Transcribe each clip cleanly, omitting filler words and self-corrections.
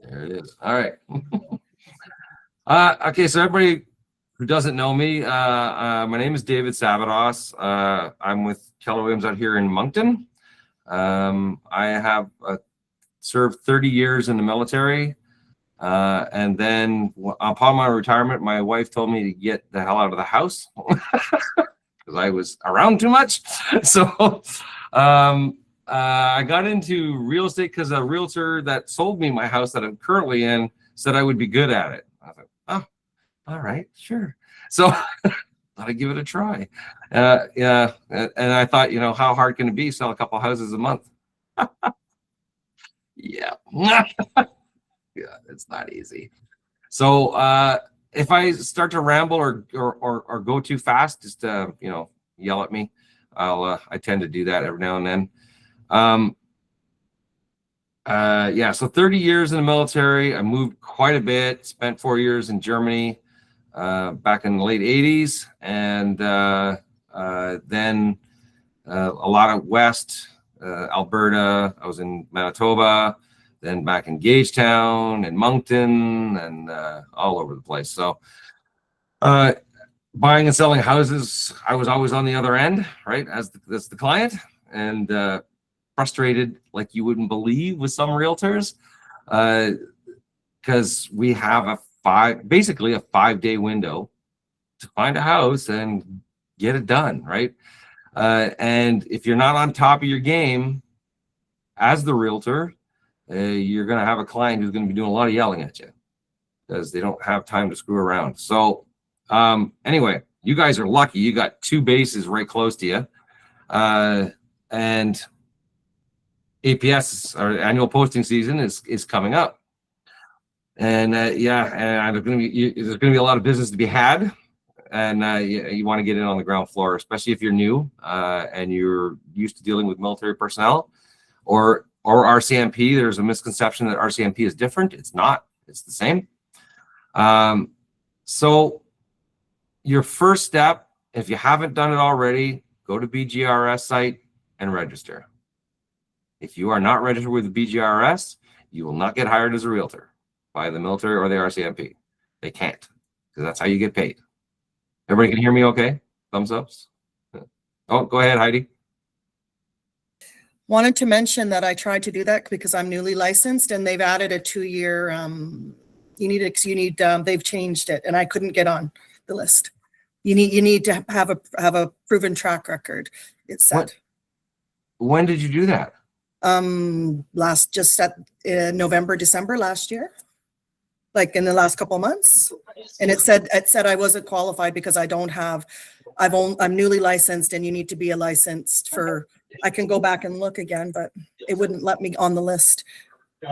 There it is. All right. Okay, so everybody who doesn't know me, my name is David Sabados. I'm with Keller Williams out here in Moncton. I have served 30 years in the military. And then upon my retirement, my wife told me to get the hell out of the house because I was around too much. So I got into real estate because a realtor that sold me my house that I'm currently in said I would be good at it. I thought, oh, all right, sure. So thought I'd give it a try. Yeah, and I thought, you know, how hard can it be? Sell a couple houses a month. Yeah. Yeah, it's not easy. So if I start to ramble or go too fast, just you know, yell at me. I tend to do that every now and then. Yeah, so 30 years in the military. I moved quite a bit. Spent 4 years in Germany back in the late 80s, and then a lot of West Alberta. I was in Manitoba, then back in Gagetown and Moncton, and all over the place. So buying and selling houses, I was always on the other end, right, as the client, and frustrated like you wouldn't believe with some realtors, because we have basically a 5-day window to find a house and get it done, right? And if you're not on top of your game as the realtor, you're going to have a client who's going to be doing a lot of yelling at you because they don't have time to screw around. So anyway, you guys are lucky. You got 2 bases right close to you. And APS, our annual posting season, is coming up. And yeah, and there's going to be a lot of business to be had. And you want to get in on the ground floor, especially if you're new and you're used to dealing with military personnel or RCMP. There's a misconception that RCMP is different. It's not. It's the same. So your first step, if you haven't done it already, go to BGRS site and register. If you are not registered with the BGRS, you will not get hired as a realtor by the military or the RCMP. They can't, because that's how you get paid. Everybody can hear me okay? Thumbs ups? Oh, go ahead, Heidi. Wanted to mention that I tried to do that because I'm newly licensed, and they've added a 2-year, they've changed it, and I couldn't get on the list. You need to have a proven track record, it said. When did you do that? Just at November, December last year, like in the last couple of months. And it said I wasn't qualified because I don't have, I'm newly licensed, and you need to be a licensed for, I can go back and look again, but it wouldn't let me on the list.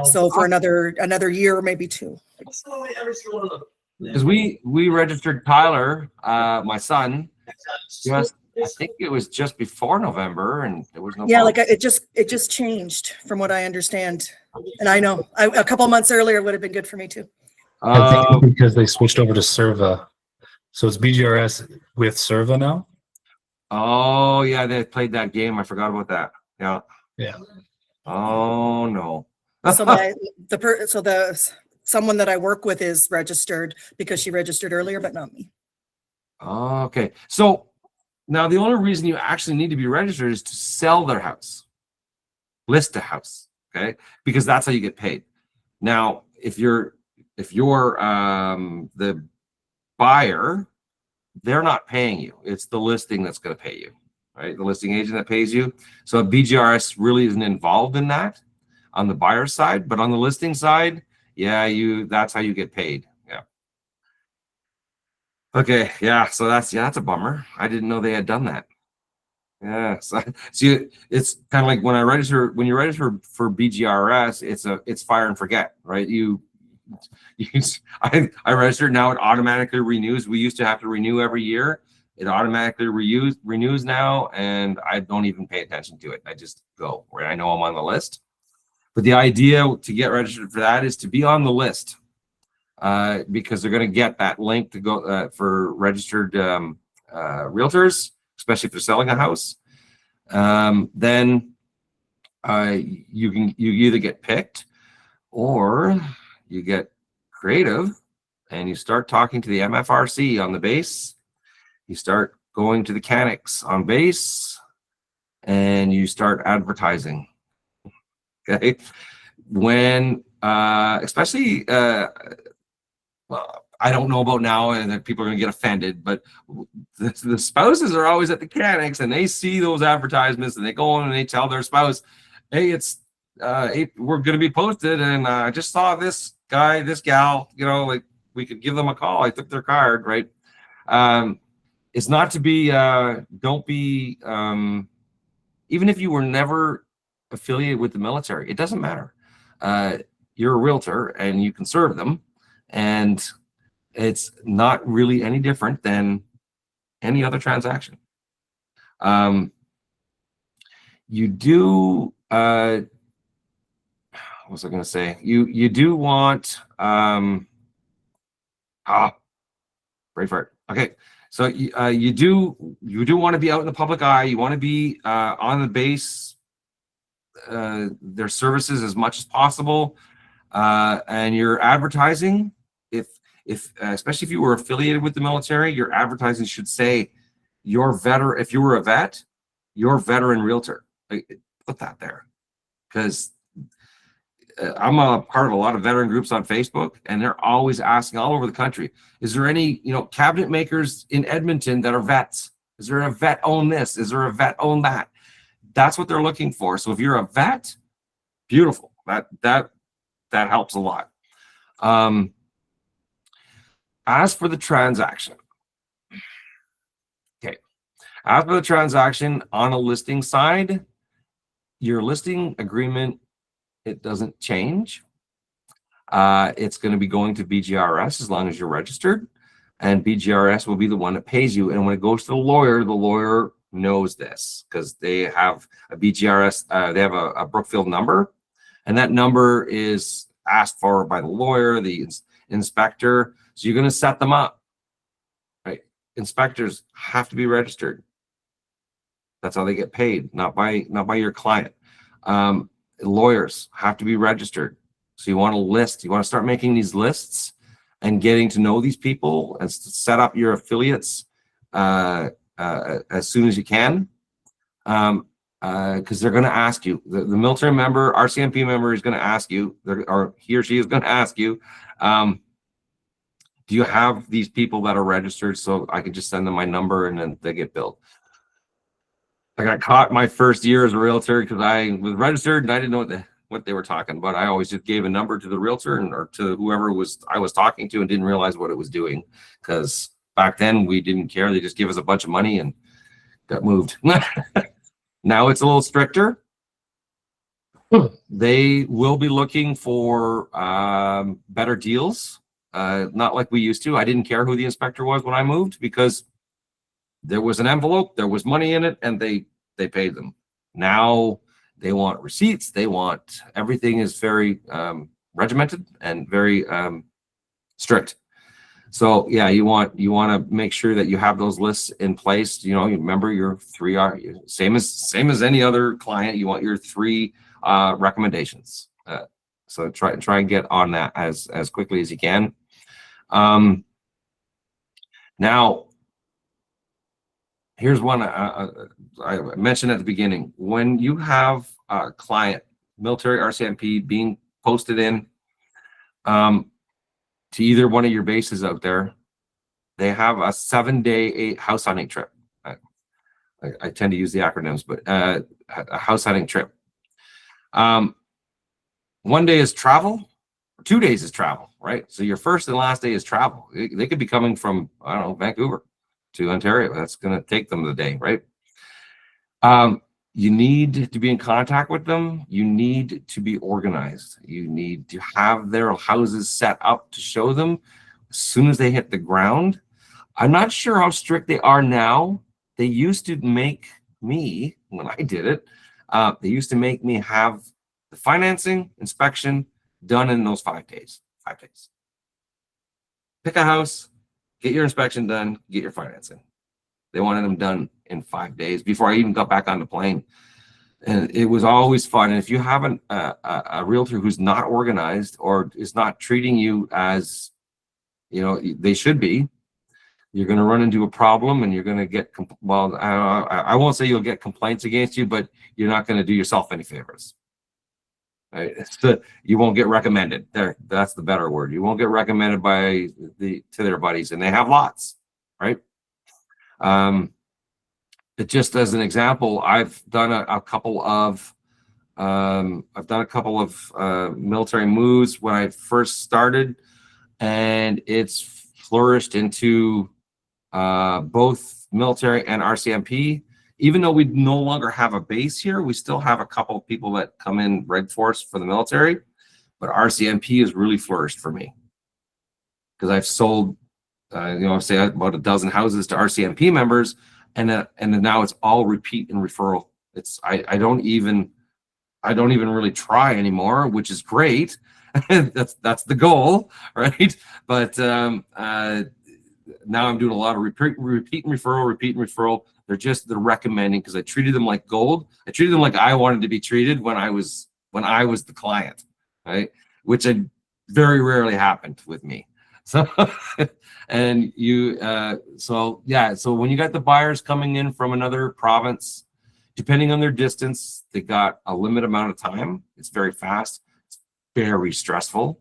So for another year, maybe 2. Because we registered Tyler, my son, just, I think it was just before November, and there was no problem. Like it just changed from what I understand. And I know a couple of months earlier would have been good for me too. I think because they switched over to Serva. So it's BGRS with Serva now? Oh yeah, they played that game. I forgot about that. Yeah. Yeah. Oh no. So someone that I work with is registered because she registered earlier, but not me. Okay. So now the only reason you actually need to be registered is to sell their house, list a house, okay? Because that's how you get paid. Now, if you're the buyer, they're not paying you. It's the listing that's going to pay you, right? The listing agent that pays you. So BGRS really isn't involved in that on the buyer side, but on the listing side, yeah, that's how you get paid. Yeah. Okay. Yeah. So that's a bummer. I didn't know they had done that. Yeah. So see, it's kind of like when you register for BGRS, it's fire and forget, right? I registered, now it automatically renews. We used to have to renew every year. It automatically renews now, and I don't even pay attention to it. I just go where I know I'm on the list. But the idea to get registered for that is to be on the list, because they're going to get that link to go for registered realtors, especially if they're selling a house. Then you either get picked or you get creative and you start talking to the MFRC on the base. You start going to the mechanics on base, and you start advertising. Okay, when especially well, I don't know about now, and that people are going to get offended, but the spouses are always at the mechanics, and they see those advertisements, and they go in and they tell their spouse, "Hey, it's we're going to be posted, and I just saw this guy, this gal, you know, like we could give them a call. I took their card, right?" It's not to be, don't be, even if you were never affiliated with the military, it doesn't matter. You're a realtor and you can serve them, and it's not really any different than any other transaction. You do, what was I going to say? You do want, brain fart. Okay. So you do want to be out in the public eye. You want to be on the base, their services as much as possible, and your advertising. If especially if you were affiliated with the military, your advertising should say your veteran. If you were a vet, your veteran realtor. Put that there, because I'm a part of a lot of veteran groups on Facebook, and they're always asking all over the country, is there any, cabinet makers in Edmonton that are vets? Is there a vet own this? Is there a vet own that? That's what they're looking for. So if you're a vet, beautiful. That helps a lot. As for the transaction, okay. As for the transaction on a listing side, your listing agreement, it doesn't change. It's going to be going to BGRS as long as you're registered, and BGRS will be the one that pays you. And when it goes to the lawyer knows this because they have a BGRS, they have a Brookfield number, and that number is asked for by the lawyer, the inspector. So you're going to set them up, right? Inspectors have to be registered. That's how they get paid, not by your client. Lawyers have to be registered. So you want to list, you want to start making these lists and getting to know these people and set up your affiliates as soon as you can, because they're going to ask you. The military member, RCMP member, is going to ask you, or he or she is going to ask you, do you have these people that are registered so I can just send them my number and then they get billed? I got caught my first year as a realtor because I was registered and I didn't know what they were talking about. I always just gave a number to the realtor or to whoever I was talking to, and didn't realize what it was doing, because back then we didn't care. They just give us a bunch of money and got moved. Now it's a little stricter. They will be looking for better deals. Not like we used to. I didn't care who the inspector was when I moved, because there was an envelope, there was money in it, and they paid them. Now they want receipts. They want, everything is very regimented and very strict. So yeah, you want to make sure that you have those lists in place. You remember your 3R, same as any other client. You want your 3 recommendations. So try and get on that as quickly as you can. Now, here's one I mentioned at the beginning. When you have a client, military RCMP, being posted in to either one of your bases out there, they have a 7-day house hunting trip. I tend to use the acronyms, but a house hunting trip. 1 day is travel, 2 days is travel, right? So your first and last day is travel. They could be coming from, I don't know, Vancouver to Ontario. That's going to take them the day, right? You need to be in contact with them. You need to be organized. You need to have their houses set up to show them as soon as they hit the ground. I'm not sure how strict they are now. They used to make me, when I did it, they used to make me have the financing inspection done in those 5 days. 5 days. Pick a house, get your inspection done, get your financing. They wanted them done in 5 days before I even got back on the plane. And it was always fun. And if you have a realtor who's not organized or is not treating you as, you know, they should be, you're going to run into a problem, and you're going to get, well, I won't say you'll get complaints against you, but you're not going to do yourself any favors. Right? You won't get recommended. That's the better word. You won't get recommended to their buddies, and they have lots, right? But just as an example, I've done a couple of military moves when I first started, and it's flourished into both military and RCMP. Even though we no longer have a base here, we still have a couple of people that come in Red Force for the military, but RCMP has really flourished for me because I've sold, say about a dozen houses to RCMP members, and then now it's all repeat and referral. I don't even really try anymore, which is great. that's the goal, right? But now I'm doing a lot of repeat and referral. They're recommending because I treated them like gold. I treated them like I wanted to be treated when I was the client, right? Which very rarely happened with me. So, and so when you got the buyers coming in from another province, depending on their distance, they got a limited amount of time. It's very fast. It's very stressful.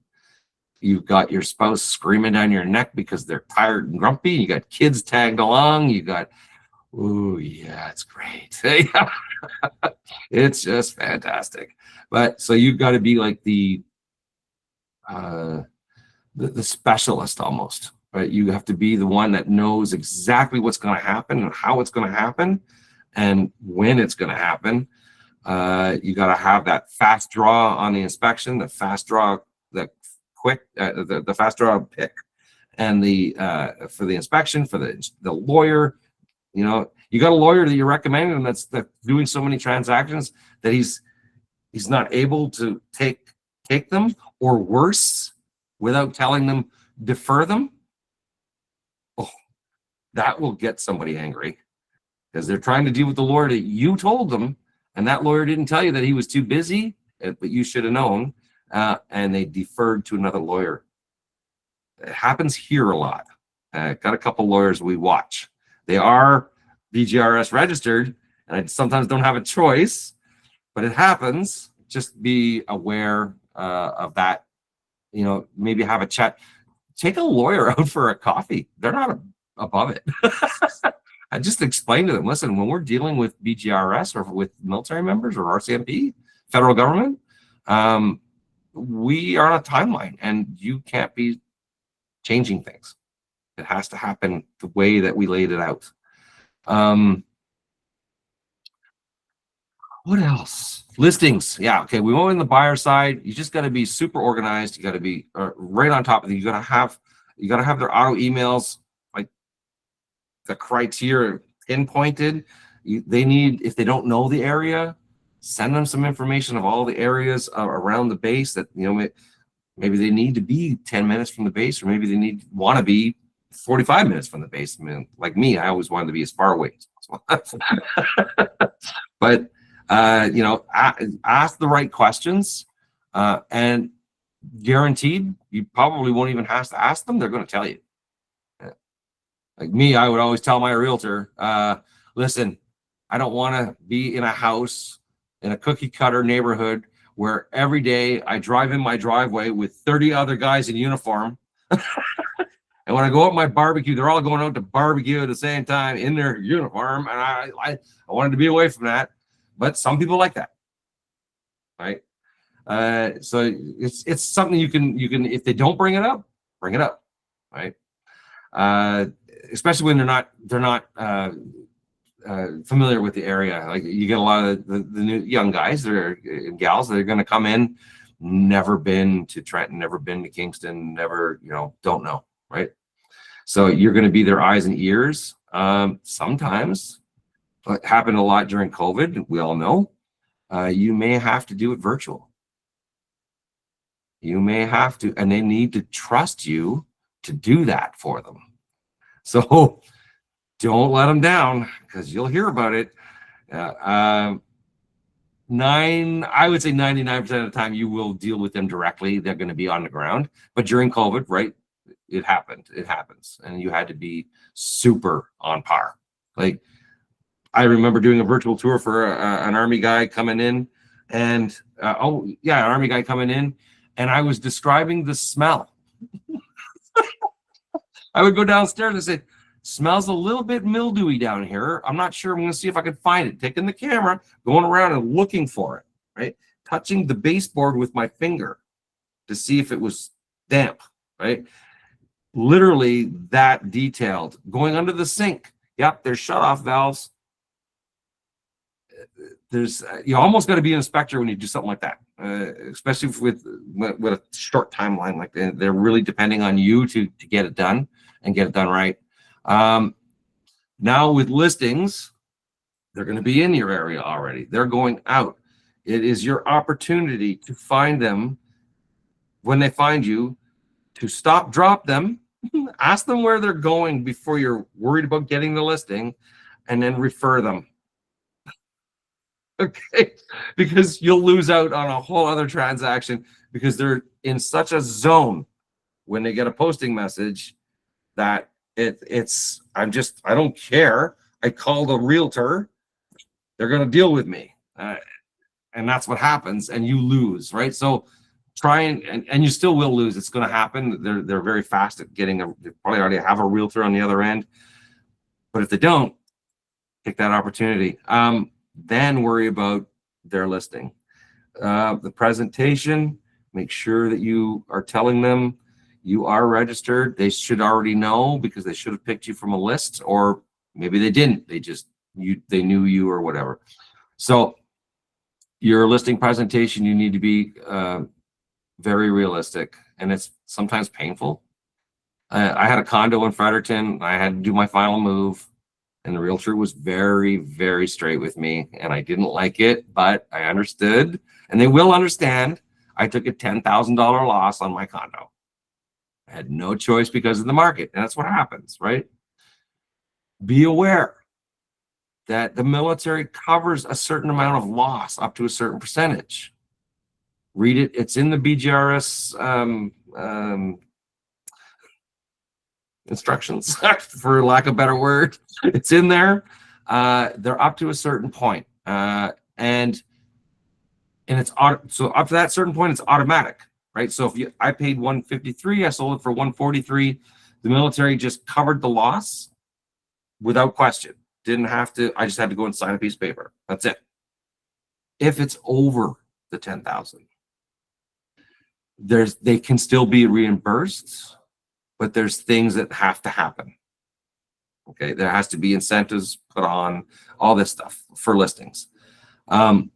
You've got your spouse screaming down your neck because they're tired and grumpy. You got kids tagged along. You got, oh yeah, it's great. It's just fantastic. But so you've got to be like the specialist almost, right? You have to be the one that knows exactly what's going to happen and how it's going to happen and when it's going to happen. You got to have that fast draw on the inspection, the fast draw, the fast draw pick, and for the inspection, for the lawyer. You know, you got a lawyer that you're recommending that's doing so many transactions that he's not able to take them, or worse, without telling them, defer them. Oh, that will get somebody angry because they're trying to deal with the lawyer that you told them, and that lawyer didn't tell you that he was too busy, but you should have known, and they deferred to another lawyer. It happens here a lot. Got a couple lawyers we watch. They are BGRS registered, and I sometimes don't have a choice, but it happens. Just be aware of that. You know, maybe have a chat. Take a lawyer out for a coffee. They're not above it. I just explain to them, listen, when we're dealing with BGRS or with military members or RCMP, federal government, we are on a timeline, and you can't be changing things. It has to happen the way that we laid it out. What else? Listings. Yeah. Okay. We went in the buyer side. You just got to be super organized. You got to be right on top of it. You got to have their auto emails, like the criteria pinpointed. They need, if they don't know the area, send them some information of all the areas around the base that, you know, maybe they need to be 10 minutes from the base, or maybe they want to be 45 minutes from the base. I mean, like me, I always wanted to be as far away as possible. But you know, ask the right questions, and guaranteed, you probably won't even have to ask them. They're going to tell you. Like me, I would always tell my realtor, listen, I don't want to be in a house in a cookie cutter neighborhood where every day I drive in my driveway with 30 other guys in uniform. And when I go up my barbecue, they're all going out to barbecue at the same time in their uniform. And I wanted to be away from that. But some people like that, right? So it's something you can, if they don't bring it up, right? Especially when they're not familiar with the area. Like you get a lot of the new young guys and gals that are going to come in, never been to Trenton, never been to Kingston, never, don't know, right? So you're going to be their eyes and ears. Sometimes, it happened a lot during COVID, we all know. You may have to do it virtual. You may have to, and they need to trust you to do that for them. So don't let them down, because you'll hear about it. I would say 99% of the time you will deal with them directly. They're going to be on the ground. But during COVID, right, it happened. It happens. And you had to be super on par. Like, I remember doing a virtual tour for an army guy coming in, and an army guy coming in, and I was describing the smell. I would go downstairs and say, smells a little bit mildewy down here. I'm not sure. I'm going to see if I can find it. Taking the camera, going around and looking for it, right? Touching the baseboard with my finger to see if it was damp, right? Literally that detailed. Going under the sink. Yep, there's shut-off valves. There's you almost got to be an inspector when you do something like that, especially with a short timeline like that. They're really depending on you to get it done and get it done right. Now with listings, they're going to be in your area already. They're going out. It is your opportunity to find them when they find you, to stop, drop them, ask them where they're going before you're worried about getting the listing, and then refer them. Okay, because you'll lose out on a whole other transaction because they're in such a zone when they get a posting message that I don't care. I called a realtor. They're going to deal with me. And that's what happens. And you lose, right? So try and you still will lose. It's going to happen. They're very fast at getting they probably already have a realtor on the other end. But if they don't, take that opportunity. Then worry about their listing. The presentation, make sure that you are telling them you are registered. They should already know because they should have picked you from a list, or maybe they didn't. They knew you or whatever. So your listing presentation, you need to be very realistic, and it's sometimes painful. I had a condo in Fredericton. I had to do my final move. And the realtor was very, very straight with me, and I didn't like it, but I understood, and they will understand. I took a $10,000 loss on my condo. I had no choice because of the market, and that's what happens, right? Be aware that the military covers a certain amount of loss up to a certain percentage. Read it. It's in the BGRS instructions, for lack of a better word. It's in there. They're up to a certain point. And it's so up to that certain point, it's automatic, right? So if I paid 153, I sold it for 143. The military just covered the loss without question. Didn't have to. I just had to go and sign a piece of paper. That's it. If it's over the 10,000, they can still be reimbursed, but there's things that have to happen. Okay, there has to be incentives put on, all this stuff for listings. And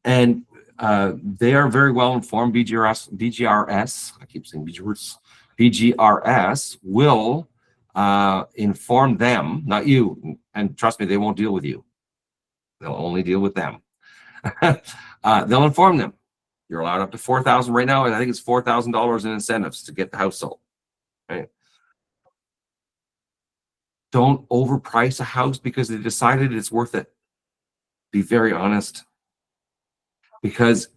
they are very well informed. BGRS, I keep saying BGRS will inform them, not you. And trust me, they won't deal with you. They'll only deal with them. They'll inform them. You're allowed up to $4,000 right now, and I think it's $4,000 in incentives to get the house sold. Right? Don't overprice a house because they decided it's worth it. Be very honest. Because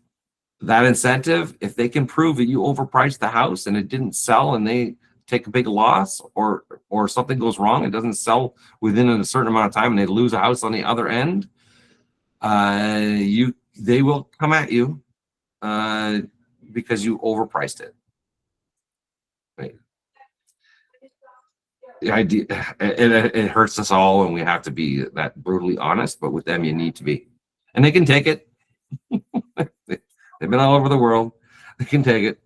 that incentive, if they can prove that you overpriced the house and it didn't sell and they take a big loss, or something goes wrong, it doesn't sell within a certain amount of time and they lose a house on the other end, they will come at you because you overpriced it. Right? The idea, it hurts us all, and we have to be that brutally honest, but with them you need to be, and they can take it. They've been all over the world. They can take it.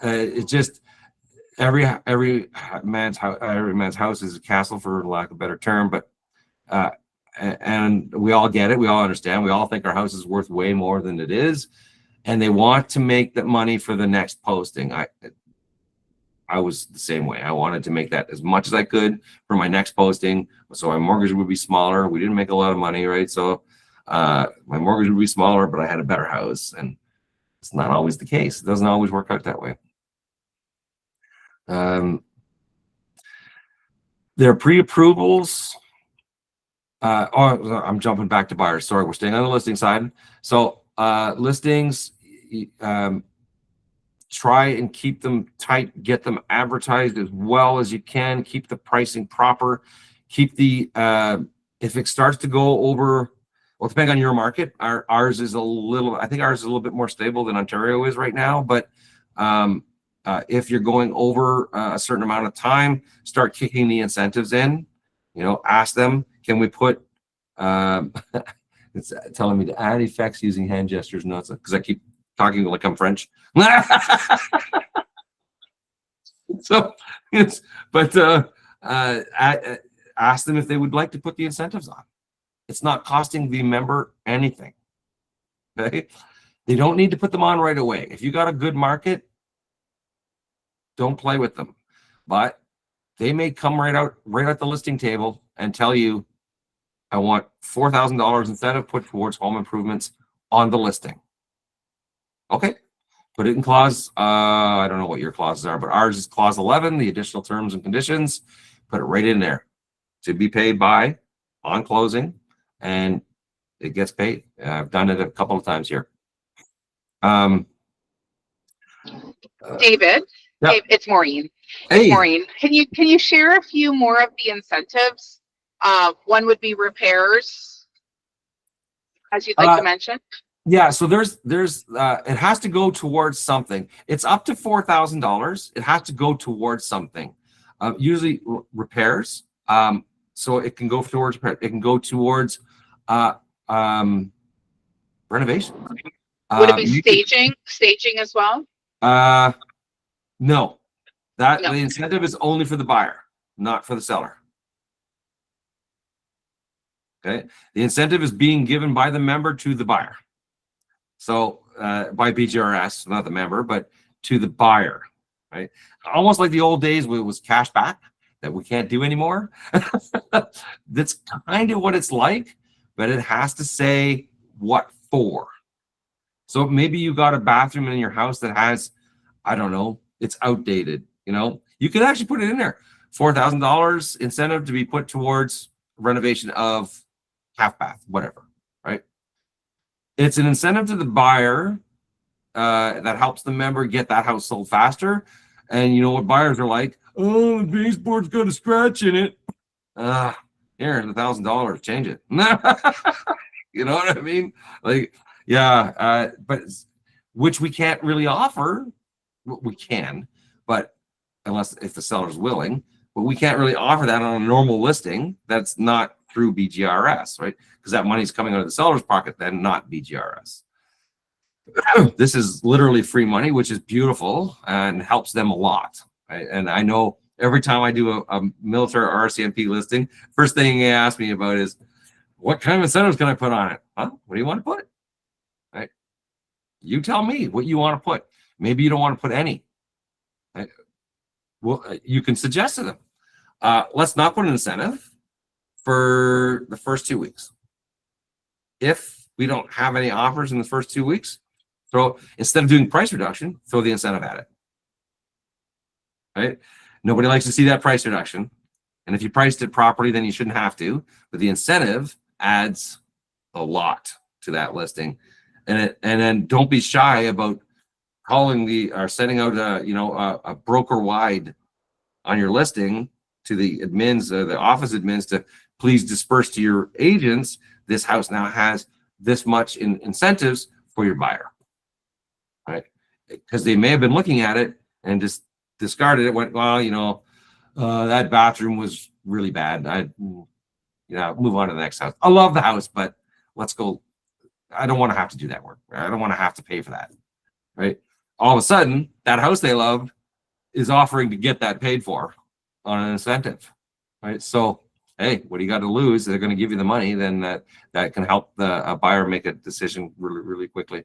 It's just every man's house is a castle, for lack of a better term. But and we all get it. We all understand. We all think our house is worth way more than it is, and they want to make that money for the next posting. I was the same way. I wanted to make that as much as I could for my next posting, so my mortgage would be smaller. We didn't make a lot of money, right? So my mortgage would be smaller, but I had a better house, and it's not always the case. It doesn't always work out that way. Their pre-approvals, I'm jumping back to buyers. Sorry, we're staying on the listing side. So listings, try and keep them tight, get them advertised as well as you can, keep the pricing proper, keep the, if it starts to go over, well, depending on your market, ours is a little, I think ours is a little bit more stable than Ontario is right now, but if you're going over a certain amount of time, start kicking the incentives in, ask them, can we put, it's telling me to add effects using hand gestures, notes, because I keep talking like I'm French. So, but ask them if they would like to put the incentives on. It's not costing the member anything. Okay, they don't need to put them on right away. If you got a good market, don't play with them. But they may come right at the listing table and tell you, I want $4,000 incentive put towards home improvements on the listing. Okay, put it in clause, I don't know what your clauses are, but ours is clause 11, the additional terms and conditions. Put it right in there. To be paid by on closing, and it gets paid. I've done it a couple of times here. David, yeah. Dave, it's Maureen. Hey. Maureen, can you share a few more of the incentives? One would be repairs, as you'd like to mention. Yeah, so there's it has to go towards something. It's up to $4,000. It has to go towards something. Usually repairs. So it can go towards renovation. Would it be staging as well? No. No. The incentive is only for the buyer, not for the seller. Okay, the incentive is being given by the member to the buyer. So by BGRS, not the member, but to the buyer, right? Almost like the old days where it was cash back that we can't do anymore. That's kind of what it's like, but it has to say what for. So maybe you got a bathroom in your house that has, I don't know, it's outdated. You can actually put it in there. $4,000 incentive to be put towards renovation of half bath, whatever, right? It's an incentive to the buyer that helps the member get that house sold faster. And you know what buyers are like? Oh, the baseboard's got a scratch in it. Here, $1,000, change it. You know what I mean? Like, yeah, but which we can't really offer. We can, but if the seller's willing, but we can't really offer that on a normal listing. That's not through BGRS, right? Because that money's coming out of the seller's pocket, then not BGRS. This is literally free money, which is beautiful and helps them a lot. Right? And I know every time I do a military RCMP listing, first thing they ask me about is, what kind of incentives can I put on it? Huh? What do you want to put? Right? You tell me what you want to put. Maybe you don't want to put any. Right? Well, you can suggest to them. Let's not put an incentive for the first 2 weeks. If we don't have any offers in the first 2 weeks, instead of doing price reduction, throw the incentive at it. Right? Nobody likes to see that price reduction. And if you priced it properly, then you shouldn't have to. But the incentive adds a lot to that listing. And then don't be shy about calling or sending out a broker wide on your listing to the admins, the office admins, to please disperse to your agents. This house now has this much in incentives for your buyer, right? Because they may have been looking at it and just discarded it. Went, well, that bathroom was really bad. Move on to the next house. I love the house, but let's go. I don't want to have to do that work. I don't want to have to pay for that, right? All of a sudden, that house they loved is offering to get that paid for on an incentive, right? So, hey, what do you got to lose? They're going to give you the money, then that can help a buyer make a decision really, really quickly.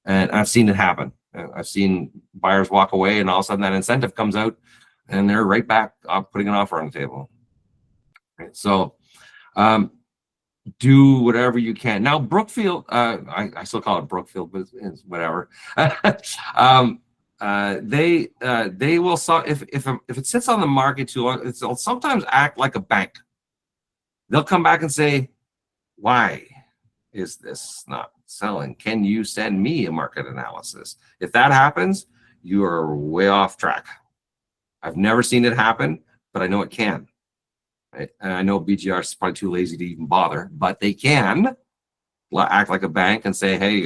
And I've seen it happen. I've seen buyers walk away, and all of a sudden that incentive comes out, and they're right back putting an offer on the table. Right? So, do whatever you can. Now, Brookfield, I still call it Brookfield, but it's whatever. They will, if it sits on the market too long, it'll sometimes act like a bank. they'll come back and say, why is this not selling? Can you send me a market analysis? If that happens, you are way off track. I've never seen it happen, but I know it can. Right? And I know BGR is probably too lazy to even bother, but they can act like a bank and say, hey,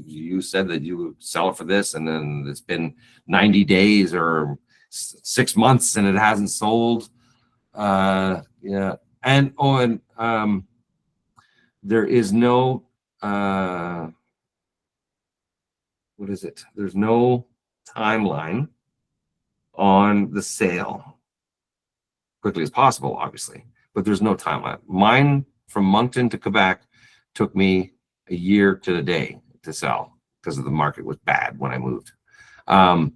you said that you would sell it for this, and then it's been 90 days or 6 months and it hasn't sold. Yeah. And there is no what is it? There's no timeline on the sale. Quickly as possible, obviously, but there's no timeline. Mine from Moncton to Quebec took me a year to the day to sell because the market was bad when I moved. And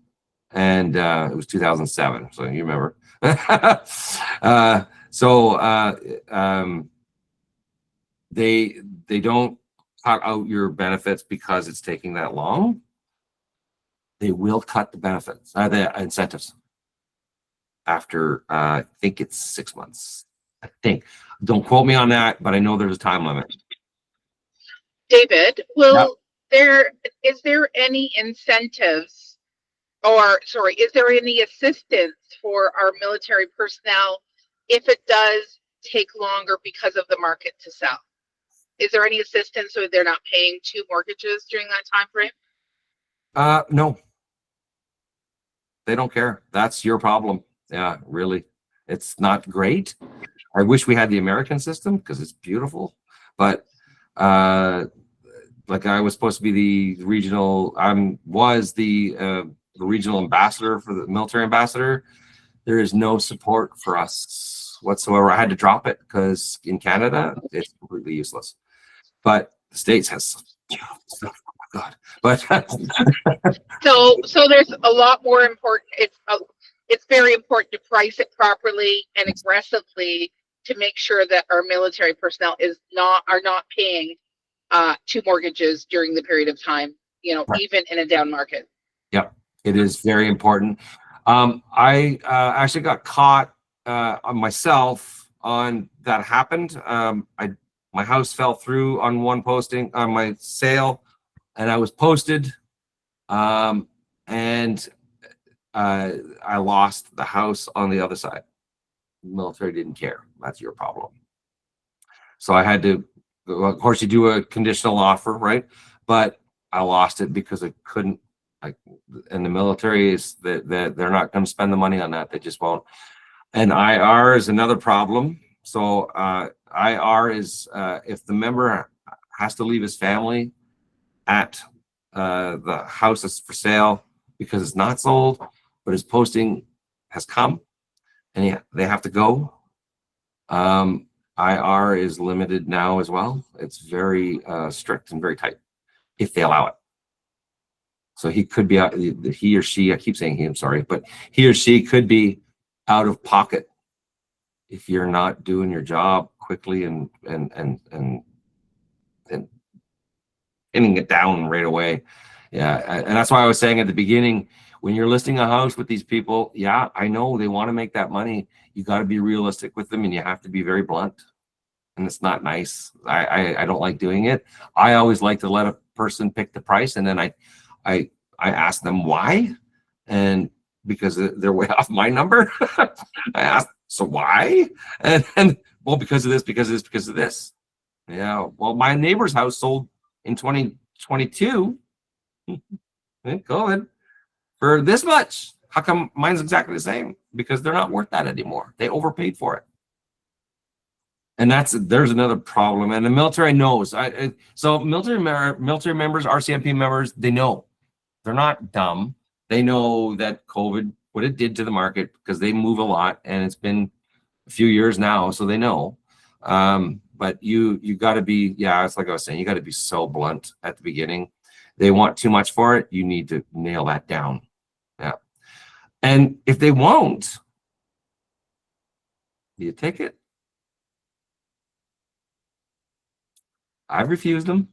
it was 2007, so you remember. They don't cut out your benefits because it's taking that long. They will cut the benefits, the incentives after I think it's 6 months. I think. Don't quote me on that, but I know there's a time limit. David, is there any incentives, or sorry, is there any assistance for our military personnel if it does take longer because of the market to sell? Is there any assistance so they're not paying 2 mortgages during that time frame? No. They don't care. That's your problem. Yeah, really. It's not great. I wish we had the American system because it's beautiful, but like I was supposed to be the regional, was the regional ambassador for the military ambassador. There is no support for us whatsoever. I had to drop it because in Canada, it's completely useless. But the States has stuff. Oh my God. But so there's a lot more important. It's very important to price it properly and aggressively to make sure that our military personnel are not paying 2 mortgages during the period of time, right. Even in a down market. Yep, it is very important. I actually got caught on myself on that happened. My house fell through on one posting on my sale, and I was posted, and I lost the house on the other side. The military didn't care. That's your problem. So I had to, of course, you do a conditional offer, right? But I lost it because I couldn't. And the military is that they're not going to spend the money on that. They just won't. And IR is another problem. So IR is if the member has to leave his family at the house is for sale because it's not sold, but his posting has come and they have to go. IR is limited now as well. It's very strict and very tight if they allow it. So he could be out, he or she, I keep saying he, I'm sorry, but he or she could be out of pocket if you're not doing your job quickly and pinning it down right away. Yeah, and that's why I was saying at the beginning, when you're listing a house with these people, yeah, I know they want to make that money. You got to be realistic with them, and you have to be very blunt. And it's not nice. I don't like doing it. I always like to let a person pick the price, and then I ask them why, and because they're way off my number, I ask, so why? And well, because of this, because of this, because of this. Yeah. Well, my neighbor's house sold in 2022. Go ahead for this much. How come mine's exactly the same? Because they're not worth that anymore. They overpaid for it. And there's another problem. And the military knows. So military members, RCMP members, they know. They're not dumb. They know that COVID, what it did to the market, because they move a lot, and it's been a few years now, so they know. But you got to be, yeah, it's like I was saying, you got to be so blunt at the beginning. They want too much for it. You need to nail that down. Yeah. And if they won't, you take it. I've refused them.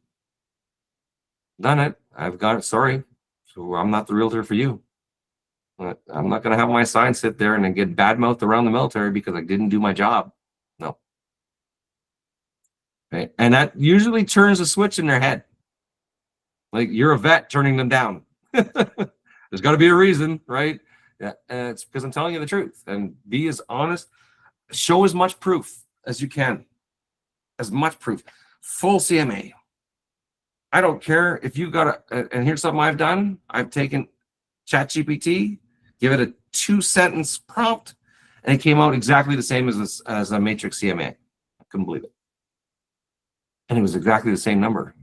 Done it. I've got it. Sorry. So I'm not the realtor for you. But I'm not going to have my sign sit there and then get badmouthed around the military because I didn't do my job. No. Right? And that usually turns a switch in their head. Like you're a vet turning them down. There's got to be a reason, right? Yeah, and it's because I'm telling you the truth. And be as honest. Show as much proof as you can. As much proof. Full CMA. I don't care if you got and here's something I've done. I've taken ChatGPT, give it a 2-sentence prompt, and it came out exactly the same as a matrix CMA. I couldn't believe it. And it was exactly the same number.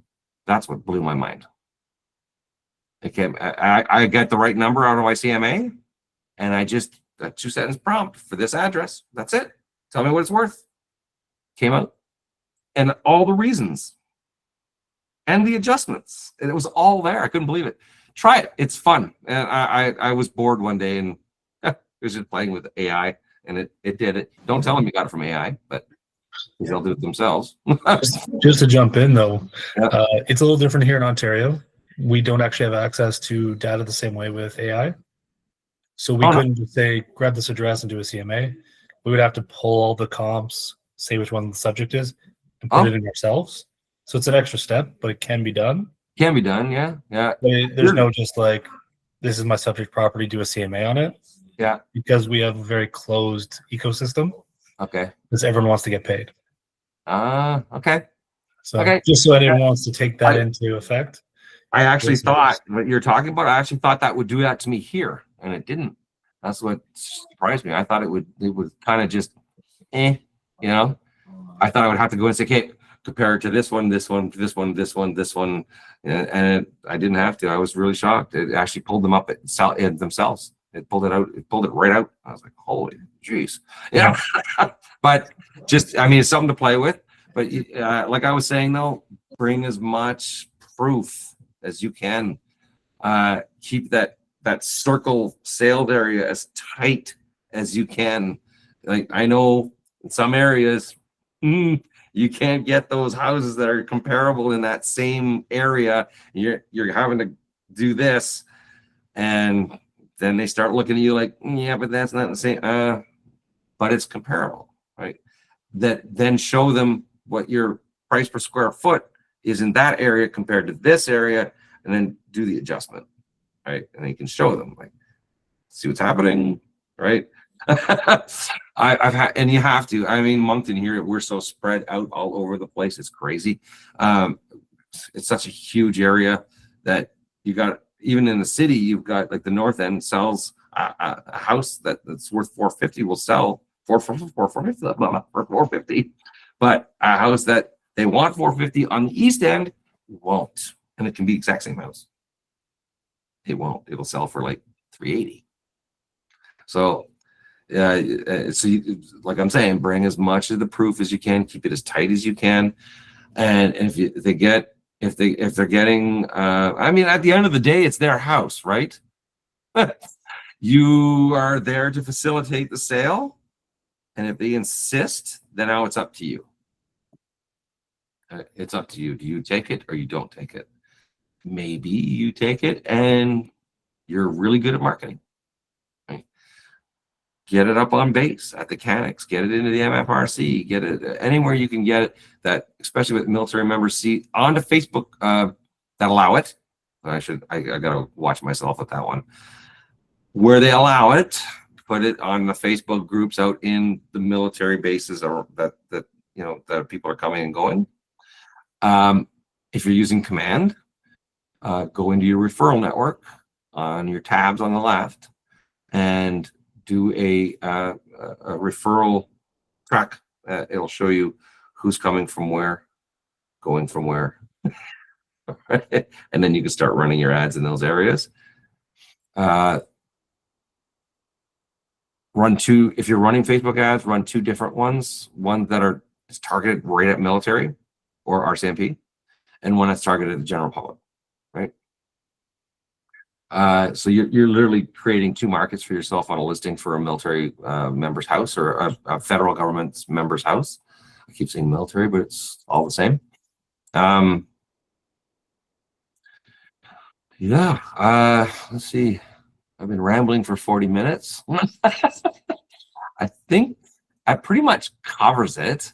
That's what blew my mind. Okay, I get the right number out of my CMA, and I just a 2-sentence prompt for this address. That's it. Tell me what it's worth. Came out, and all the reasons, and the adjustments, and it was all there. I couldn't believe it. Try it. It's fun. And I was bored one day, and I was just playing with AI, and it did it. Don't tell them you got it from AI, but they'll do it themselves. Just to jump in though, Yeah. it's a little different here in Ontario. We don't actually have access to data the same way with AI. So we couldn't just say, grab this address and do a CMA. We would have to pull all the comps, say which one the subject is, and put it in ourselves. So it's an extra step, but it can be done. Can be done, yeah. But there's no just like, this is my subject property, do a CMA on it. Yeah. Because we have a very closed ecosystem. Okay. Because everyone wants to get paid. Okay. So Okay. just so anyone wants to take that into effect. I actually thought what you're talking about, I actually thought that would do that to me here, and it didn't. That's what surprised me. I thought it would kind of just, you know. I thought I would have to go and say, okay, compare it to this one, this one, this one, this one, this one, and I didn't have to. I was really shocked. It actually pulled them up themselves. It pulled it out. It pulled it right out. I was like, holy jeez. Yeah. But just, I mean, it's something to play with. But like I was saying, though, bring as much proof as you can. Keep that circle sailed area as tight as you can. Like I know in some areas, you can't get those houses that are comparable in that same area. You're having to do this, and then they start looking at you like, yeah, but that's not the same. But it's comparable, right? That then show them what your price per square foot is in that area compared to this area, and then do the adjustment, right? And then you can show them, like, see what's happening, right? I've had, and you have to. I mean, Moncton here, we're so spread out all over the place. It's crazy. It's such a huge area that you got. Even in the city, you've got like the north end sells a house that's worth $450 will sell for $450, but a house that they want $450 on the east end won't, and it can be the exact same house. It won't. It'll sell for like $380. So. Like I'm saying, bring as much of the proof as you can, keep it as tight as you can, and if they're getting, I mean, at the end of the day, it's their house, right? You are there to facilitate the sale, and if they insist, then now it's up to you. It's up to you. Do you take it or you don't take it? Maybe you take it, and you're really good at marketing. Get it up on base at the Canucks, get it into the MFRC, get it anywhere you can get it, that especially with military members see onto Facebook that allow it. I gotta watch myself with that one. Where they allow it, put it on the Facebook groups out in the military bases or that people are coming and going. If you're using command, go into your referral network on your tabs on the left and do a referral track. It'll show you who's coming from where, going from where. And then you can start running your ads in those areas. If you're running Facebook ads, run 2 different ones. One that is targeted right at military or RCMP, and one that's targeted at the general public, right? So you're literally creating 2 markets for yourself on a listing for a military member's house or a federal government's member's house. I keep saying military, but it's all the same. Let's see. I've been rambling for 40 minutes. I think that pretty much covers it.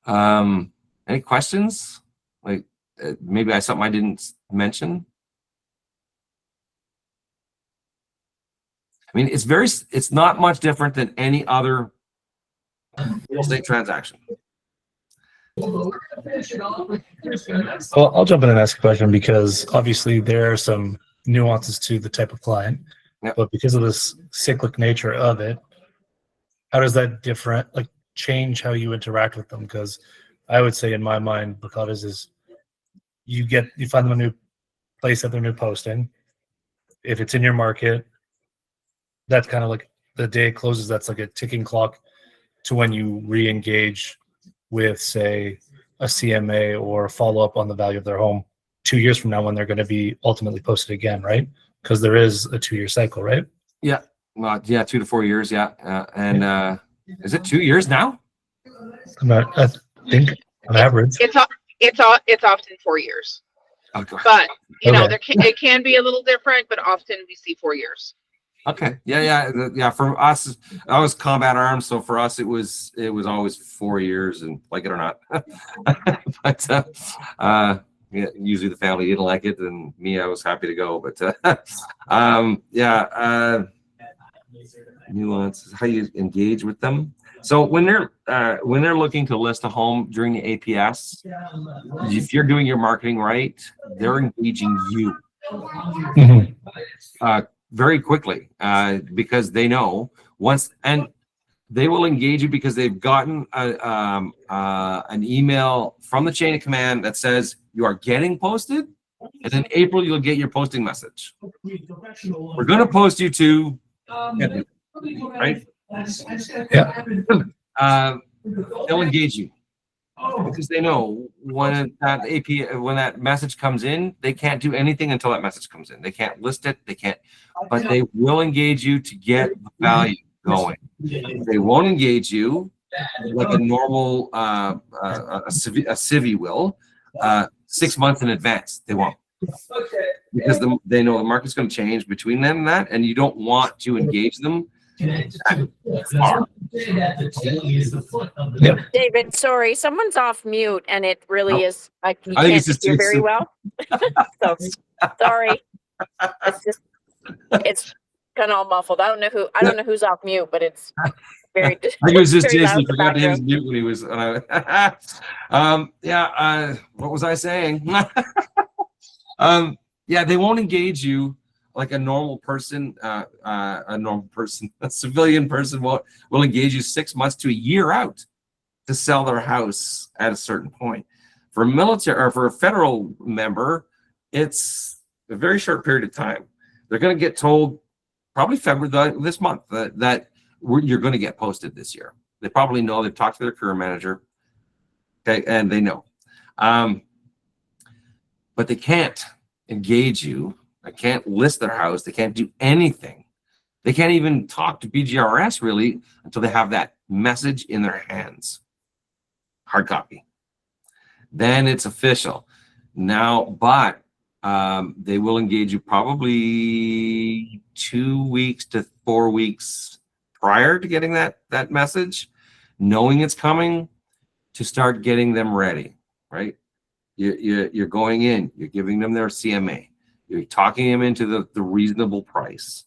And Any questions? Like maybe something I didn't mention. I mean, it's not much different than any other real estate transaction. Well, I'll jump in and ask a question because obviously there are some nuances to the type of client, Yep. but because of this cyclic nature of it, how does that change how you interact with them? Because I would say in my mind, Bacadas is you find them a new place at their new posting. If it's in your market, that's kind of like the day it closes. That's like a ticking clock to when you re-engage with, say, a CMA or a follow-up on the value of their home 2 years from now when they're going to be ultimately posted again, right? Because there is a 2-year cycle, right? Yeah. Well, yeah, 2 to 4 years. Yeah. And is it 2 years now? I think on average. It's often 4 years, Okay. but you know, Okay. it can be a little different, but often we see 4 years. Okay. Yeah. For us, I was combat arms, so for us, it was always 4 years, and like it or not. But yeah, usually the family didn't like it, and me, I was happy to go. But nuances, how you engage with them. So when they're looking to list a home during the APS, if you're doing your marketing right, they're engaging you. Mhm. Very quickly, because they know and they will engage you because they've gotten an email from the chain of command that says you are getting posted, and in April you'll get your posting message. We're going to post you to, right? Yeah. They'll engage you because they know when that message comes in, they can't do anything until that message comes in. They can't list it. They can't, but they will engage you to get the value going. They won't engage you like a normal a civvy will 6 months in advance. They won't, because they know the market's going to change between them and that, and you don't want to engage them far. David, sorry, someone's off mute and it really Nope. is, you I think can't it's just hear very Jason. well. So, sorry. It's kind of all muffled. I don't know who's off mute, but it's very, I think it was just very Jason. loud He in the forgot to hit his background. mute when he was. What was I saying? Yeah, they won't engage you like a normal person. A civilian person will engage you 6 months to a year out to sell their house at a certain point. For a military or for a federal member, it's a very short period of time. They're going to get told probably February this month that you're going to get posted this year. They probably know. They've talked to their career manager, okay, and they know. But they can't engage you. They can't list their house. They can't do anything. They can't even talk to BGRS really until they have that message in their hands, hard copy. Then it's official. Now, but they will engage you probably 2 weeks to 4 weeks prior to getting that message, knowing it's coming, to start getting them ready, right? You're going in, you're giving them their CMA, you're talking them into the reasonable price.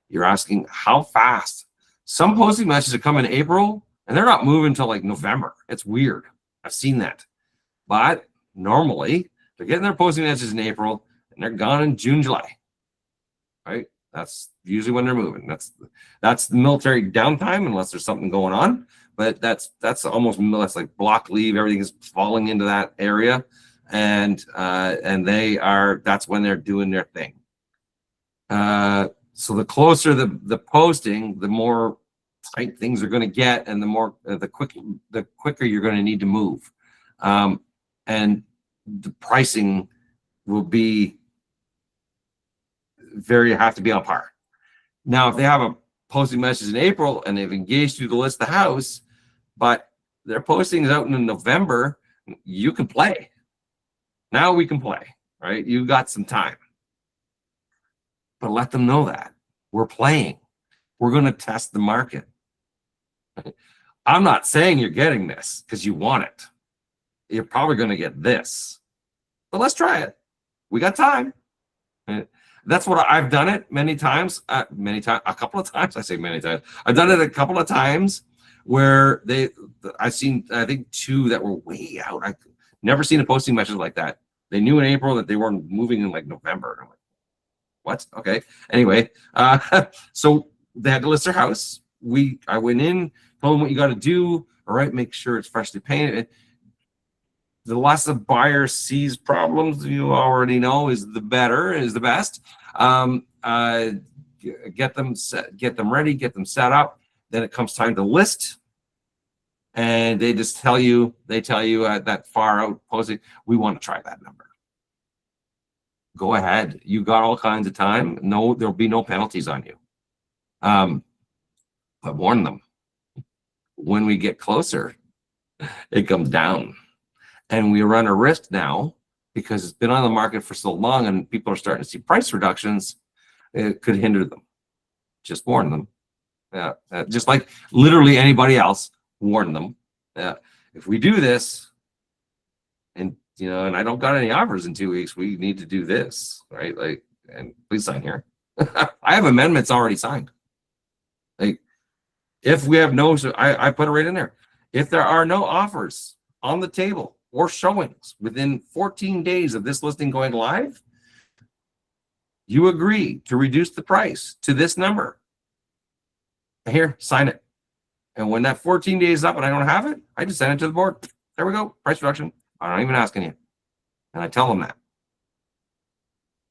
You're asking how fast. Some posting messages come in April and they're not moving until like November. It's weird. I've seen that. But normally they're getting their posting messages in April and they're gone in June, July. Right? That's usually when they're moving. That's the military downtime unless there's something going on. But that's that's like block leave. Everything is falling into that area. And that's when they're doing their thing. So the closer the posting, the more tight things are going to get, and the quicker you're going to need to move, and the pricing will be have to be on par. Now, if they have a posting message in April and they've engaged you to list the house, but their posting is out in November, you can play. Now we can play, right? You got some time. But let them know that we're playing. We're going to test the market. I'm not saying you're getting this because you want it. you're probably going to get this. But let's try it. We got time. And that's what I've done it many times. A couple of times. I say many times. I've done it a couple of times where I've seen, I think 2 that were way out. I never seen a posting message like that. They knew in April that they weren't moving in like November. I'm like, what? Okay. Anyway, so they had to list their house. I went in, told them what you got to do. All right, make sure it's freshly painted. The less the buyer sees problems, you already know, is the best. Get them ready, get them set up. Then it comes time to list, and they tell you at that far out posting, we want to try that number. Go ahead, you got all kinds of time. No, there'll be no penalties on you. But warn them, when we get closer, it comes down. And we run a risk now because it's been on the market for so long and people are starting to see price reductions. It could hinder them. Just warn them. Yeah, just like literally anybody else, warn them. Yeah, if we do this, and and I don't got any offers in 2 weeks, we need to do this, right? Like, and please sign here. I have amendments already signed. Like, if we have no, I put it right in there. If there are no offers on the table or showings within 14 days of this listing going live, you agree to reduce the price to this number. Here, sign it. And when that 14 days is up and I don't have it, I just send it to the board. There we go, price reduction. I'm not even asking you. And I tell them that.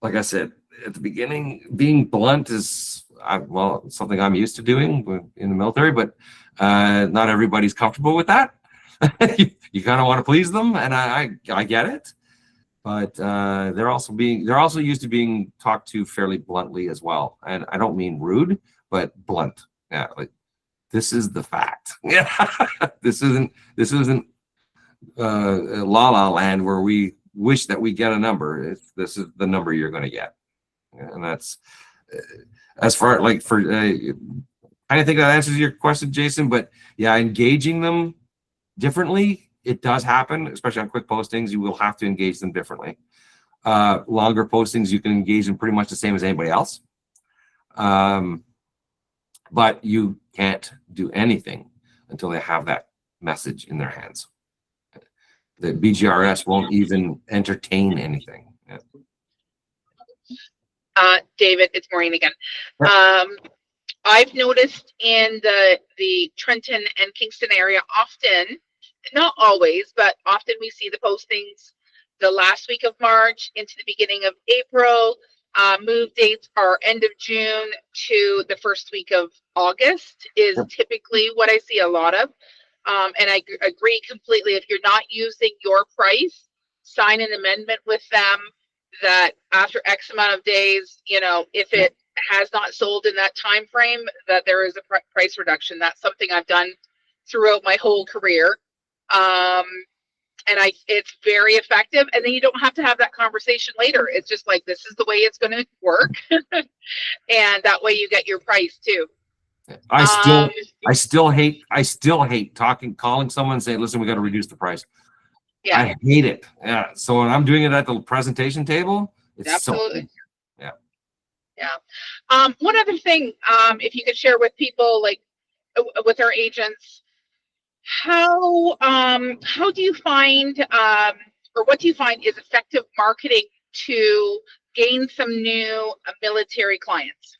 Like I said, at the beginning, being blunt is, something I'm used to doing in the military, but not everybody's comfortable with that. You kind of want to please them, and I get it, but they're also used to being talked to fairly bluntly as well. And I don't mean rude, but blunt. Yeah, like, this is the fact. Yeah, this isn't la la land where we wish that we get a number. This is the number you're going to get, and that's as far like for. I think that answers your question, Jason. But yeah, engaging them differently, it does happen, especially on quick postings. You will have to engage them differently. Longer postings, you can engage them pretty much the same as anybody else. But you can't do anything until they have that message in their hands. The BGRS won't even entertain anything. Yeah. David, it's Maureen again. I've noticed in the Trenton and Kingston area often, not always, but often we see the postings the last week of March into the beginning of April. Move dates are end of June to the first week of August is typically what I see a lot of. And I agree completely. If you're not using your price, sign an amendment with them that after X amount of days, if it has not sold in that time frame, that there is a price reduction. That's something I've done throughout my whole career. And it's very effective. And then you don't have to have that conversation later. It's just like, this is the way it's going to work. And that way you get your price too. I still hate calling someone and saying, listen, we got to reduce the price. Yeah. I hate it. Yeah. So when I'm doing it at the presentation table, it's absolutely. Yeah. One other thing, if you could share with people, like with our agents, how do you find, or what do you find is effective marketing to gain some new military clients?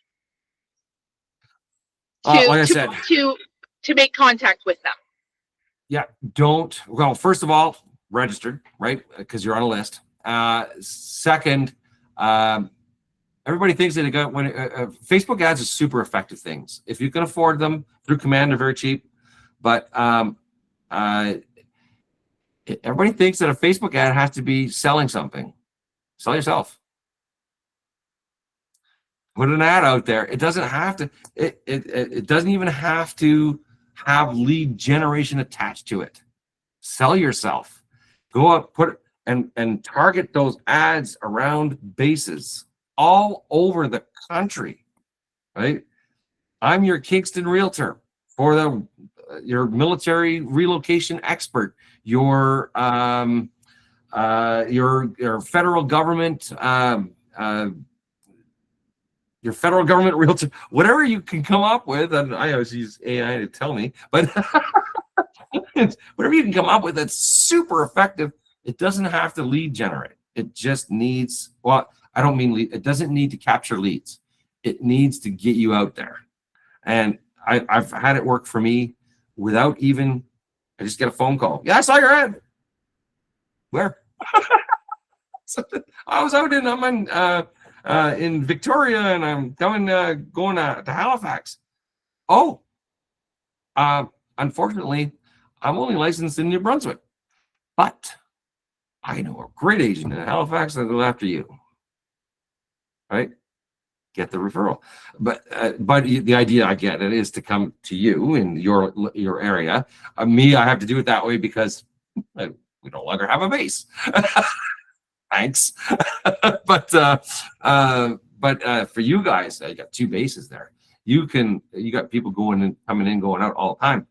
Like I said, to make contact with them. Yeah, well, first of all, register, right? Because you're on a list. Second, everybody thinks that Facebook ads are super effective things. If you can afford them through command, they're very cheap. But everybody thinks that a Facebook ad has to be selling something. Sell yourself. Put an ad out there. It doesn't have to. It doesn't even have to have lead generation attached to it. Sell yourself. Go up, and target those ads around bases all over the country. Right. I'm your Kingston realtor for the your military relocation expert, your federal government, your federal government realtor, whatever you can come up with. And I always use AI to tell me, but whatever you can come up with that's super effective. It doesn't have to lead generate. It just needs, well, I don't mean lead. It doesn't need to capture leads. It needs to get you out there. And I've had it work for me without even, I just get a phone call. Yeah, I saw your ad. Where? So I was out in Victoria, and I'm going to Halifax. Oh, unfortunately, I'm only licensed in New Brunswick, but I know a great agent in Halifax that'll go after you. Right? Get the referral. But the idea, I get it, is to come to you in your area. Me, I have to do it that way because we no longer have a base. Thanks. but for you guys, I got 2 bases there. You got people coming in, going out all the time.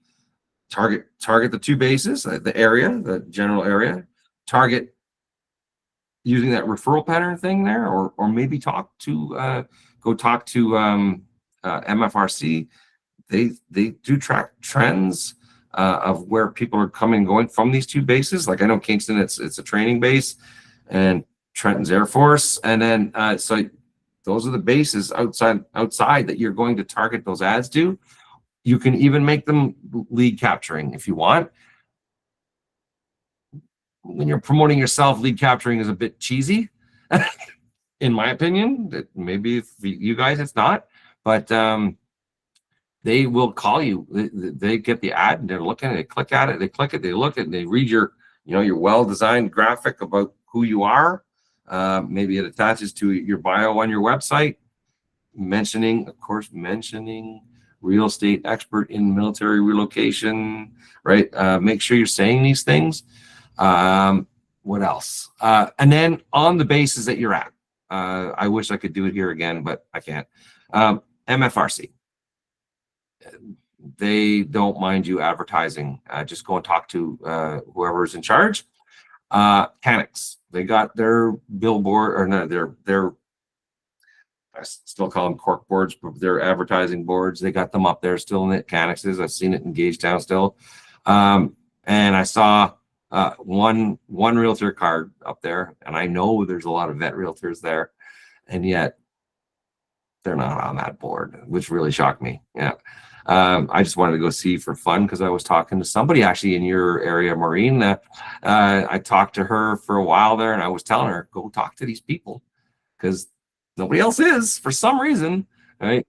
Target the 2 bases, the area, the general area. Target using that referral pattern thing there, or maybe go talk to MFRC. They do track trends of where people are coming and going from these 2 bases. Like I know Kingston, it's a training base, and Trenton's Air Force, and then so those are the bases outside that you're going to target those ads to. You can even make them lead capturing if you want. When you're promoting yourself, lead capturing is a bit cheesy, in my opinion. Maybe for you guys it's not, but they will call you. They get the ad and they're looking, they click at it, they click it, they look at it, and they read your well-designed graphic about who you are. Maybe it attaches to your bio on your website, mentioning real estate expert in military relocation, right? Make sure you're saying these things. What else? And then on the bases that you're at, I wish I could do it here again, but I can't. MFRC. They don't mind you advertising. Just go and talk to whoever's in charge. Canics. They got their billboard, or no, their I still call them cork boards, but they're advertising boards. They got them up there still in the Canixes. I've seen it in Gagetown still. And I saw one realtor card up there, and I know there's a lot of vet realtors there, and yet they're not on that board, which really shocked me. Yeah. I just wanted to go see for fun because I was talking to somebody actually in your area, Maureen. I talked to her for a while there, and I was telling her, go talk to these people because nobody else is for some reason, right?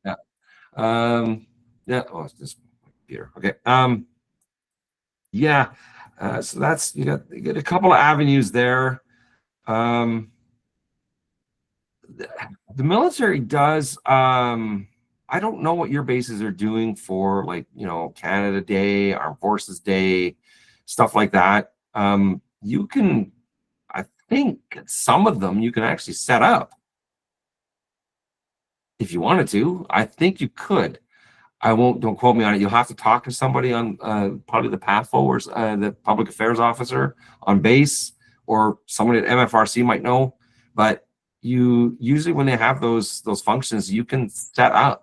Yeah. Yeah. Oh, it's just Peter. Okay. Yeah. So that's, you get a couple of avenues there. The military does, I don't know what your bases are doing for, like, Canada Day, Armed Forces Day, stuff like that. You can, I think some of them you can actually set up if you wanted to. I think you could. Don't quote me on it. You'll have to talk to somebody on probably the PAFO or the public affairs officer on base, or somebody at MFRC might know. But you usually, when they have those functions, you can set up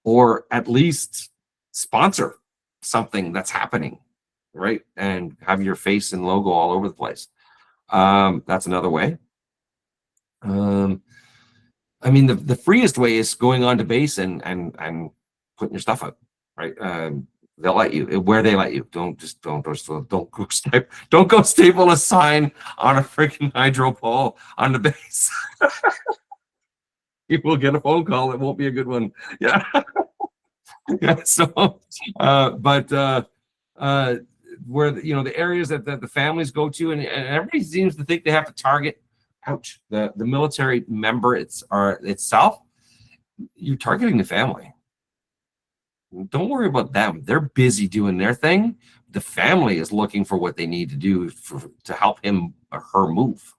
or at least sponsor something that's happening, right? And have your face and logo all over the place. That's another way. I mean, the freest way is going on to base and putting your stuff up, right? They'll let you where they let you. Don't go staple a sign on a freaking hydro pole on the base. You will get a phone call. It won't be a good one. Yeah. Yeah. So, where the areas that the families go to, and everybody seems to think they have to target. Ouch. The military member itself. You're targeting the family. Don't worry about them. They're busy doing their thing. The family is looking for what they need to do to help him or her move,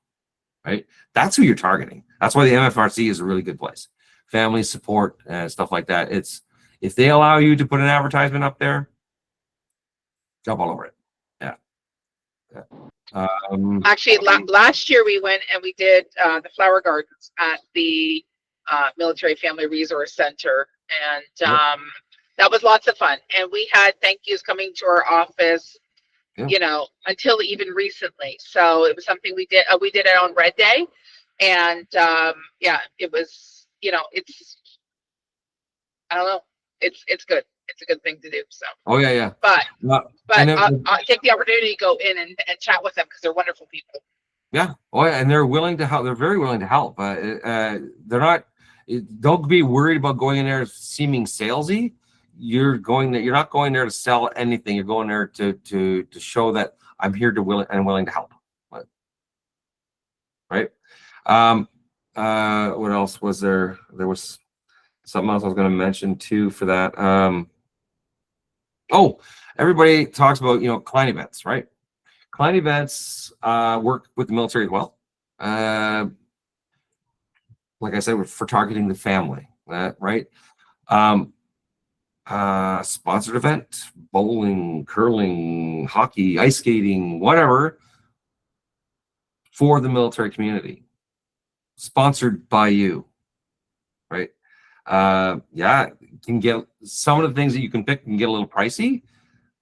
right? That's who you're targeting. That's why the MFRC is a really good place. Family support and stuff like that. If they allow you to put an advertisement up there, jump all over it. Yeah. Actually, last year we went and we did the flower gardens at the Military Family Resource Center, and that was lots of fun. And we had thank yous coming to our office, you know, until even recently. So it was something we did. We did it on Red Day, and yeah, it was, you know, it's, I don't know, it's good. It's a good thing to do. So. Oh yeah. But And I'll take the opportunity to go in and chat with them because they're wonderful people. yeah. Oh, yeah. And they're willing to help. They're very willing to help. They're not. Don't be worried about going in there seeming salesy. You're not going there to sell anything. You're going there to show that I'm here to willing to help. Right. What else was there? There was something else I was going to mention too for that. Oh, everybody talks about, you know, client events, right? Client events work with the military as well. Like I said, for targeting the family, right? Sponsored event, bowling, curling, hockey, ice skating, whatever, for the military community, sponsored by you, right? Yeah, you can get some of the things that you can pick can get a little pricey,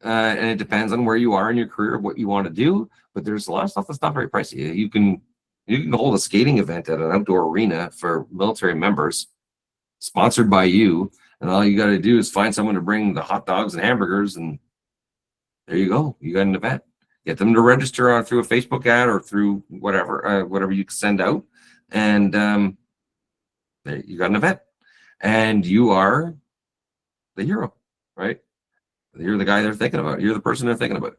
and it depends on where you are in your career, what you want to do. But there's a lot of stuff that's not very pricey. You can hold a skating event at an outdoor arena for military members, sponsored by you, and all you got to do is find someone to bring the hot dogs and hamburgers, and there you go. You got an event. Get them to register through a Facebook ad or through whatever you can send out, and there you got an event. And you are the hero, right? You're the guy they're thinking about. You're the person they're thinking about.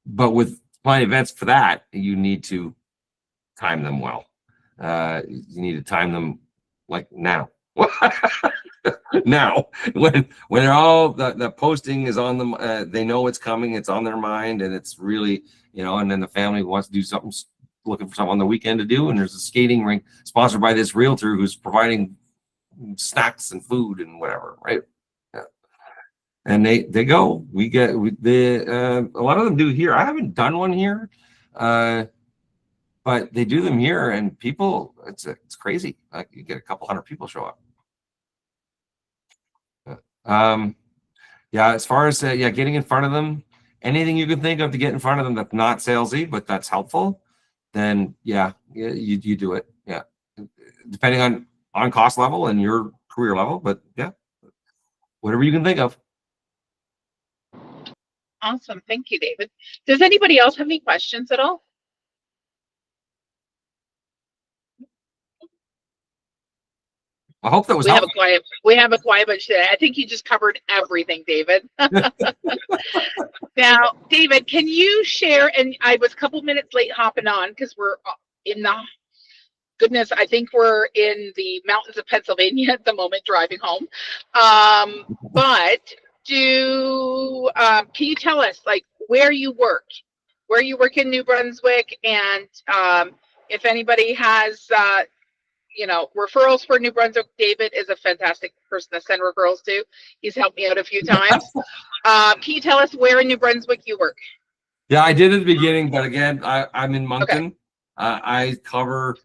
But with client events for that, you need to time them well. You need to time them like now. Now, when they're all the posting is on them, they know it's coming. It's on their mind, and it's really, you know. And then the family wants to do something, looking for something on the weekend to do, and there's a skating rink sponsored by this realtor who's providing snacks and food and whatever, right? Yeah. And they go. A lot of them do here. I haven't done one here, but they do them here, and people, it's crazy. Like, you get a couple hundred people show up. Yeah, as far as getting in front of them, anything you can think of to get in front of them that's not salesy but that's helpful, then you do it. Yeah, depending on cost level and your career level, but yeah, whatever you can think of. Awesome. Thank you, David. Does anybody else have any questions at all? I hope that was we have a quiet bunch today. I think you just covered everything, David. Now, David, can you share, and I was a couple minutes late hopping on because we're in the goodness, I think we're in the mountains of Pennsylvania at the moment driving home. But can you tell us like where you work in New Brunswick, and if anybody has referrals for New Brunswick? David is a fantastic person to send referrals to. He's helped me out a few times. Can you tell us where in New Brunswick you work? Yeah, I did at the beginning, but again, I'm in Moncton. Okay. I cover,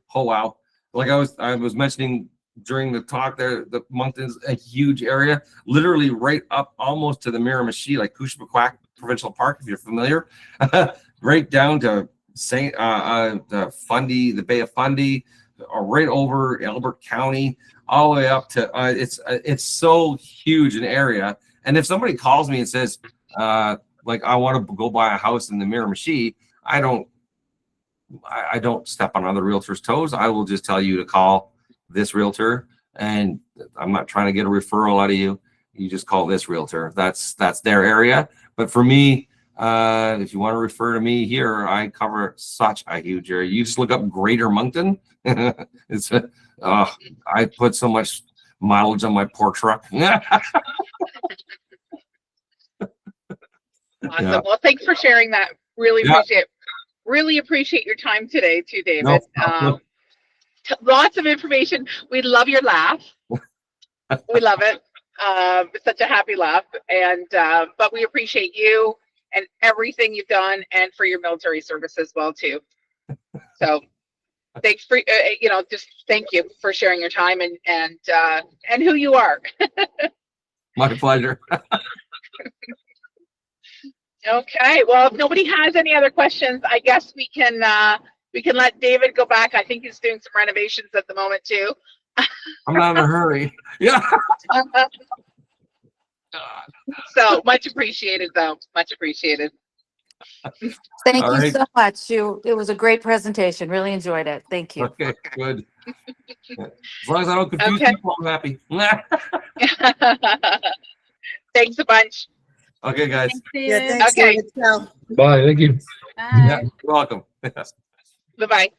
like I was mentioning during the talk there, the Moncton's a huge area, literally right up almost to the Miramichi, like Cushmaquack Provincial Park, if you're familiar, right down to the Fundy, the Bay of Fundy, right over Elbert County, all the way up to it's so huge an area. And if somebody calls me and says like I want to go buy a house in the Miramichi, I don't step on other realtors' toes. I will just tell you to call this realtor, and I'm not trying to get a referral out of you. You just call this realtor. That's their area. But for me, if you want to refer to me here, I cover such a huge area. You just look up Greater Moncton. It's I put so much mileage on my poor truck. Awesome. Yeah. Well, thanks for sharing that. Really appreciate your time today too, David. No. Lots of information. We love your laugh. We love it. such a happy laugh. And but we appreciate you and everything you've done, and for your military service as well too. So thanks for just thank you for sharing your time and who you are. My pleasure. Okay, well, if nobody has any other questions, I guess we can let David go back. I think he's doing some renovations at the moment too. I'm not in a hurry. Yeah. So much appreciated, though. Much appreciated. Thank All you right. so much. It was a great presentation. Really enjoyed it. Thank you. Okay, good. As long as I don't confuse Okay. people, I'm happy. Thanks a bunch. Okay, guys. Yeah, thanks, Okay. David. Ciao. Bye. Thank you. Yeah, you're welcome. Bye-bye.